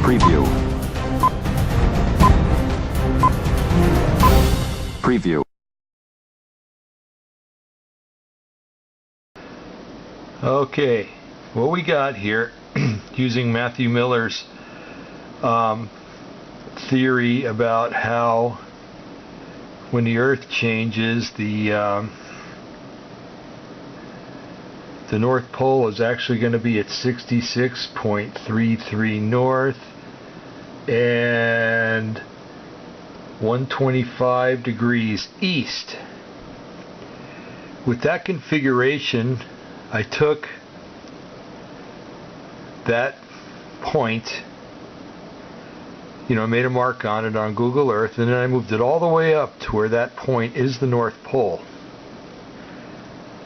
Preview. Preview. Okay, what we got here, using Matthew Miller's theory about how when the Earth changes, the North Pole is actually going to be at 66.33 north and 125 degrees east. With that configuration, I took that point, I made a mark on it on Google Earth, and then I moved it all the way up to where that point is the North Pole.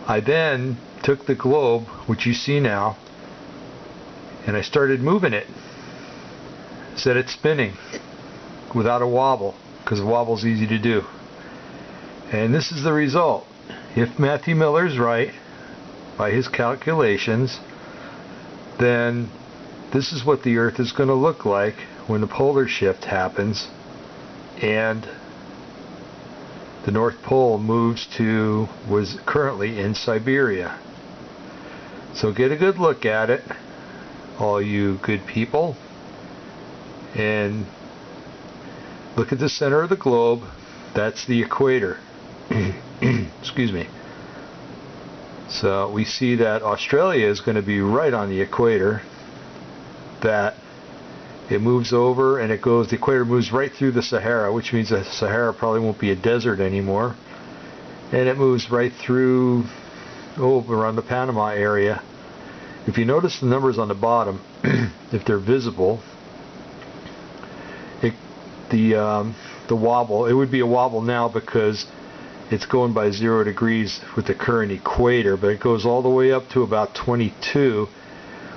I then took the globe, which you see now, and I started moving it. Set it spinning without a wobble, because a wobble's easy to do. And this is the result. If Matthew Miller's right, by his calculations, then this is what the Earth is going to look like when the polar shift happens and the North Pole moves to, was currently in Siberia. So get a good look at it, all you good people, and look at the center of the globe. That's the equator. Excuse me. So we see that Australia is going to be right on the equator, that it moves over and it goes, the equator moves right through the Sahara, which means the Sahara probably won't be a desert anymore, and it moves right through around the Panama area. If you notice the numbers on the bottom, if they're visible, the wobble, it would be a wobble now because it's going by 0 degrees with the current equator, but it goes all the way up to about 22,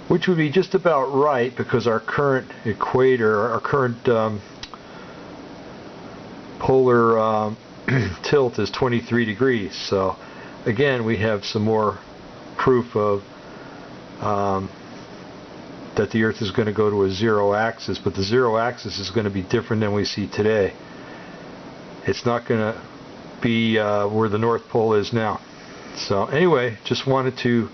which would be just about right because our current equator, our current polar tilt is 23 degrees. So again, we have some more proof of that the Earth is going to go to a zero axis, but the zero axis is going to be different than we see today. It's not going to be where the North Pole is now. So anyway, just wanted to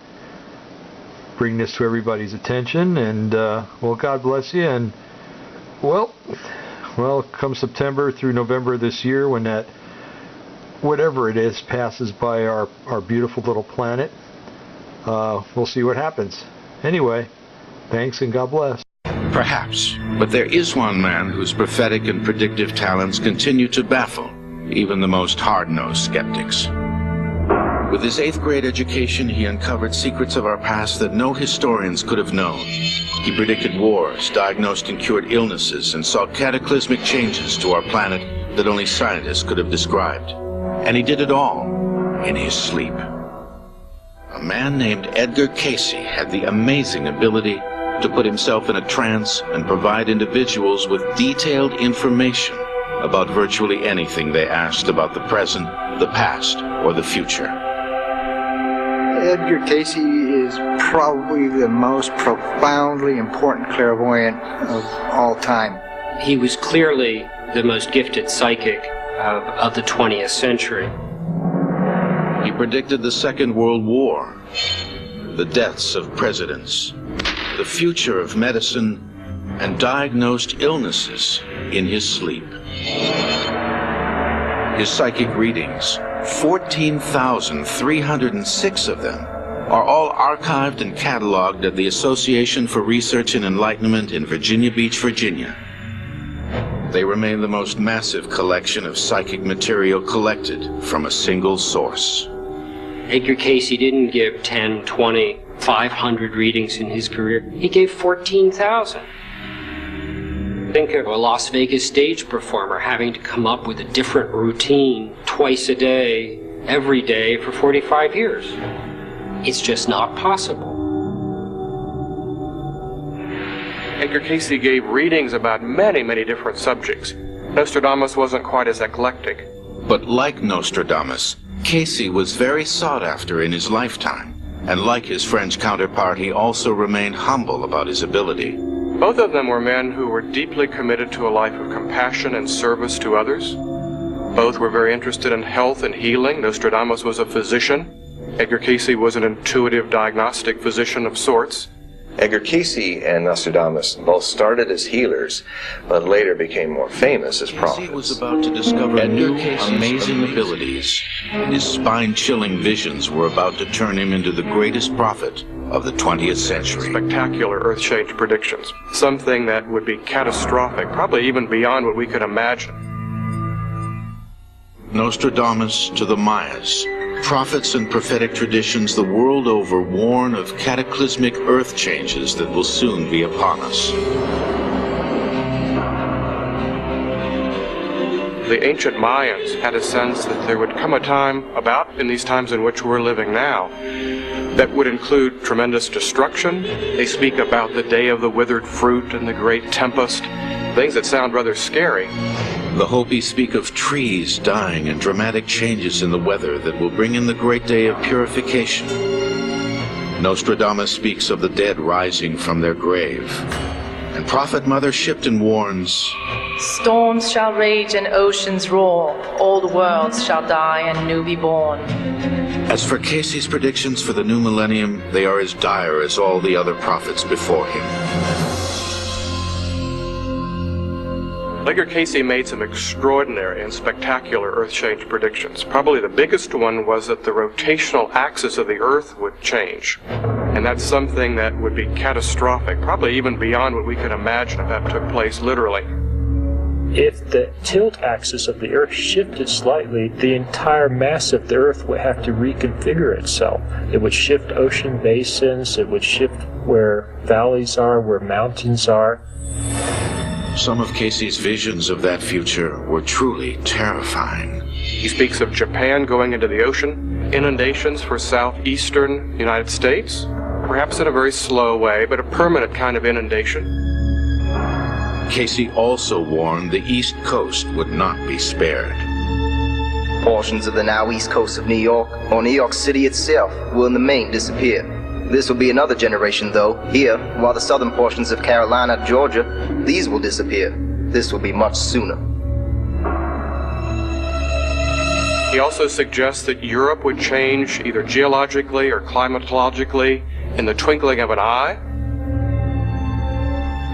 bring this to everybody's attention, and well, God bless you. And well, come September through November this year, when that whatever it is passes by our beautiful little planet, we'll see what happens. Anyway, thanks and God bless. Perhaps, but there is one man whose prophetic and predictive talents continue to baffle even the most hard-nosed skeptics. With his 8th grade education, he uncovered secrets of our past that no historians could have known. He predicted wars, diagnosed and cured illnesses, and saw cataclysmic changes to our planet that only scientists could have described. And he did it all in his sleep. A man named Edgar Cayce had the amazing ability to put himself in a trance and provide individuals with detailed information about virtually anything they asked about the present, the past, or the future. Edgar Cayce is probably the most profoundly important clairvoyant of all time. He was clearly the most gifted psychic of the 20th century. He predicted the Second World War, the deaths of presidents, the future of medicine, and diagnosed illnesses in his sleep. His psychic readings, 14,306 of them, are all archived and cataloged at the Association for Research and Enlightenment in Virginia Beach, Virginia. They remain the most massive collection of psychic material collected from a single source. Edgar Cayce didn't give 10, 20, 500 readings in his career. He gave 14,000. Think of a Las Vegas stage performer having to come up with a different routine twice a day, every day for 45 years. It's just not possible. Edgar Cayce gave readings about many, many different subjects. Nostradamus wasn't quite as eclectic. But like Nostradamus, Cayce was very sought after in his lifetime, and like his French counterpart, he also remained humble about his ability. Both of them were men who were deeply committed to a life of compassion and service to others. Both were very interested in health and healing. Nostradamus was a physician. Edgar Cayce was an intuitive diagnostic physician of sorts. Edgar Cayce and Nostradamus both started as healers, but later became more famous as prophets. Cayce was about to discover new, amazing abilities. His spine-chilling visions were about to turn him into the greatest prophet of the 20th century. Spectacular earth change predictions. Something that would be catastrophic, probably even beyond what we could imagine. Nostradamus to the Mayas. Prophets and prophetic traditions the world over warn of cataclysmic earth changes that will soon be upon us. The ancient Mayans had a sense that there would come a time, about in these times in which we're living now, that would include tremendous destruction. They speak about the day of the withered fruit and the great tempest, things that sound rather scary. The Hopi speak of trees dying and dramatic changes in the weather that will bring in the great day of purification. Nostradamus speaks of the dead rising from their grave. And Prophet Mother Shipton warns, "Storms shall rage and oceans roar, old worlds shall die and new be born." As for Cayce's predictions for the new millennium, they are as dire as all the other prophets before him. Edgar Cayce made some extraordinary and spectacular earth change predictions. Probably the biggest one was that the rotational axis of the earth would change. And that's something that would be catastrophic, probably even beyond what we could imagine if that took place literally. If the tilt axis of the earth shifted slightly, the entire mass of the earth would have to reconfigure itself. It would shift ocean basins, it would shift where valleys are, where mountains are. Some of Cayce's visions of that future were truly terrifying. He speaks of Japan going into the ocean, inundations for southeastern United States, perhaps in a very slow way, but a permanent kind of inundation. Cayce also warned the East Coast would not be spared. Portions of the now east coast of New York, or New York City itself, will in the main disappear. This will be another generation, though. Here, while the southern portions of Carolina, Georgia, these will disappear. This will be much sooner. He also suggests that Europe would change either geologically or climatologically in the twinkling of an eye.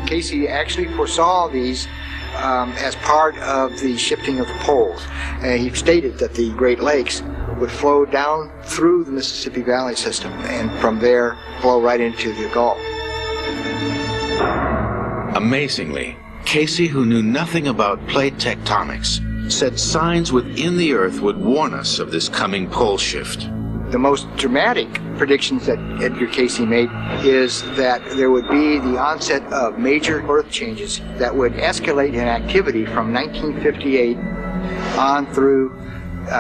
Cayce actually foresaw these as part of the shifting of the poles. He stated that the Great Lakes would flow down through the Mississippi Valley system and from there flow right into the Gulf. Amazingly, Cayce, who knew nothing about plate tectonics, said signs within the Earth would warn us of this coming pole shift. The most dramatic predictions that Edgar Cayce made is that there would be the onset of major earth changes that would escalate in activity from 1958 on through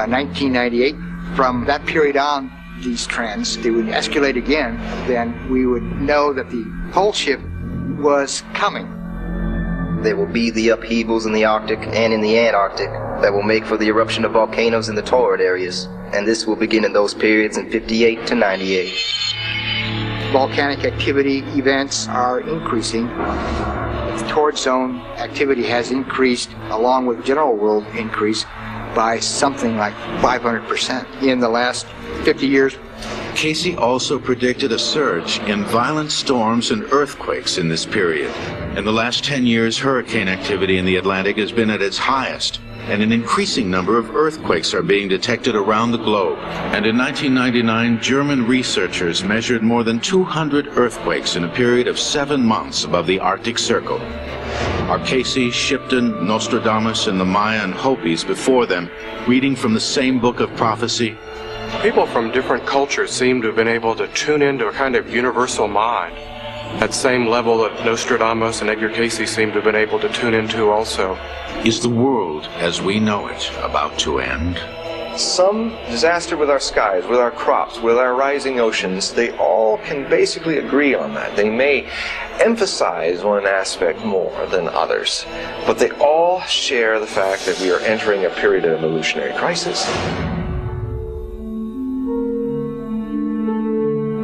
1998. From that period on, these trends, they would escalate again, then we would know that the pole shift was coming. There will be the upheavals in the Arctic and in the Antarctic that will make for the eruption of volcanoes in the torrid areas, and this will begin in those periods in 58 to 98. Volcanic activity events are increasing. The torrid zone activity has increased along with general world increase by something like 500% in the last 50 years. Cayce also predicted a surge in violent storms and earthquakes in this period. In the last 10 years, hurricane activity in the Atlantic has been at its highest, and an increasing number of earthquakes are being detected around the globe. And in 1999, German researchers measured more than 200 earthquakes in a period of 7 months above the Arctic Circle. Are Cayce, Shipton, Nostradamus, and the Maya and Hopis before them reading from the same book of prophecy? People from different cultures seem to have been able to tune into a kind of universal mind. That same level that Nostradamus and Edgar Cayce seem to have been able to tune into also. Is the world as we know it about to end? Some disaster with our skies, with our crops, with our rising oceans, they all can basically agree on that. They may emphasize one aspect more than others, but they all share the fact that we are entering a period of evolutionary crisis.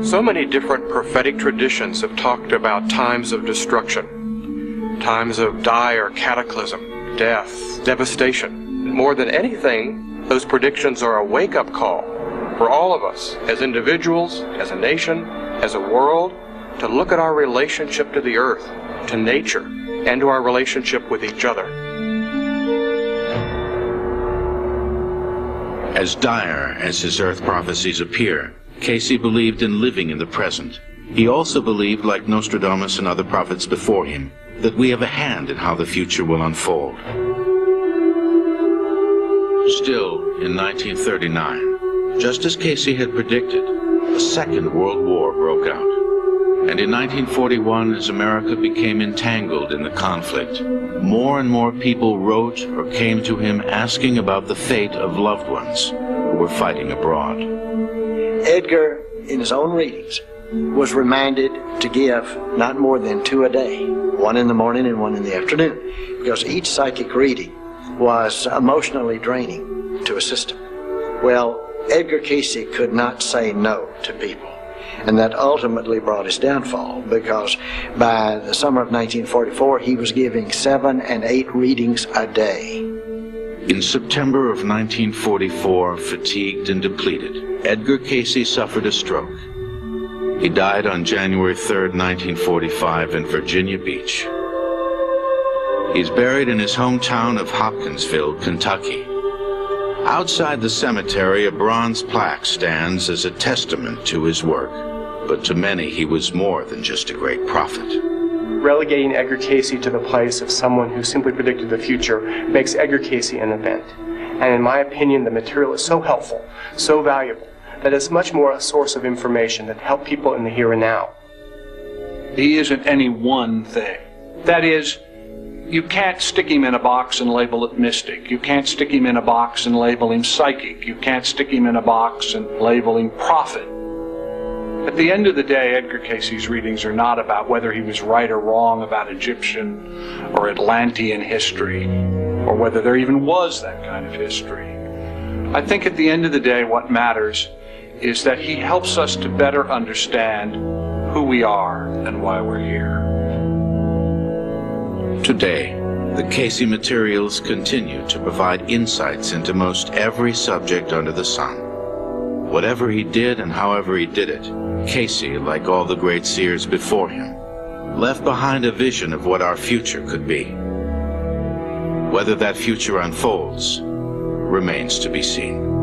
So many different prophetic traditions have talked about times of destruction. times of dire cataclysm, death, devastation. More than anything, those predictions are a wake-up call for all of us, as individuals, as a nation, as a world, to look at our relationship to the earth, to nature, and to our relationship with each other. As dire as his Earth prophecies appear, Casey believed in living in the present. He also believed, like Nostradamus and other prophets before him, that we have a hand in how the future will unfold. Still, in 1939, just as Casey had predicted, a Second World War broke out. And in 1941, as America became entangled in the conflict, more and more people wrote or came to him asking about the fate of loved ones who were fighting abroad. Edgar, in his own readings, was reminded to give not more than 2 a day, one in the morning and one in the afternoon, because each psychic reading was emotionally draining to a system. Well, Edgar Casey could not say no to people. And that ultimately brought his downfall, because by the summer of 1944, he was giving 7 and 8 readings a day. In September of 1944, fatigued and depleted, Edgar Casey suffered a stroke. He died on January 3rd, 1945 in Virginia Beach. He's buried in his hometown of Hopkinsville, Kentucky. Outside the cemetery, a bronze plaque stands as a testament to his work. But to many, he was more than just a great prophet. Relegating Edgar Casey to the place of someone who simply predicted the future makes Edgar Casey an event. And in my opinion, the material is so helpful, so valuable, that it's much more a source of information that help people in the here and now. He isn't any one thing. That is, you can't stick him in a box and label it mystic. You can't stick him in a box and label him psychic. You can't stick him in a box and label him prophet. At the end of the day, Edgar Casey's readings are not about whether he was right or wrong about Egyptian or Atlantean history, or whether there even was that kind of history. I think at the end of the day, what matters is that he helps us to better understand who we are and why we're here. Today, the Casey materials continue to provide insights into most every subject under the sun. Whatever he did and however he did it, Casey, like all the great seers before him, left behind a vision of what our future could be. Whether that future unfolds remains to be seen.